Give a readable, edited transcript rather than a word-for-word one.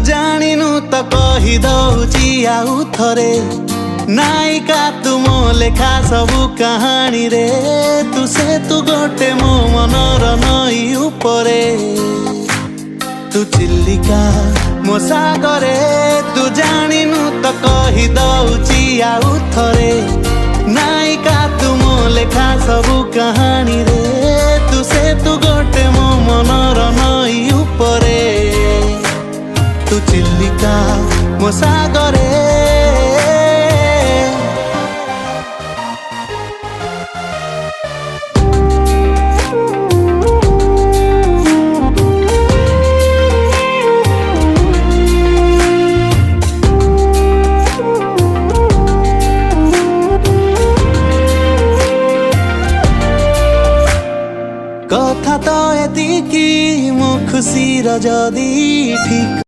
जानिनु त कहि दउची आउ थरे नायिका तू मो लेखा सबु कहानी रे तू से तू गोटे मो मनर नई उपरे तू चिल्लिका मो सागरे तू जानिनु त कहि दउची आउ थरे नायिका तू मो लेखा सबु कहानी रे तू से तू गोटे मो मनर नई उपरे तू चिल्लिका मो सागरे कथा तो एतिकी मो खुशी र जदी ठीक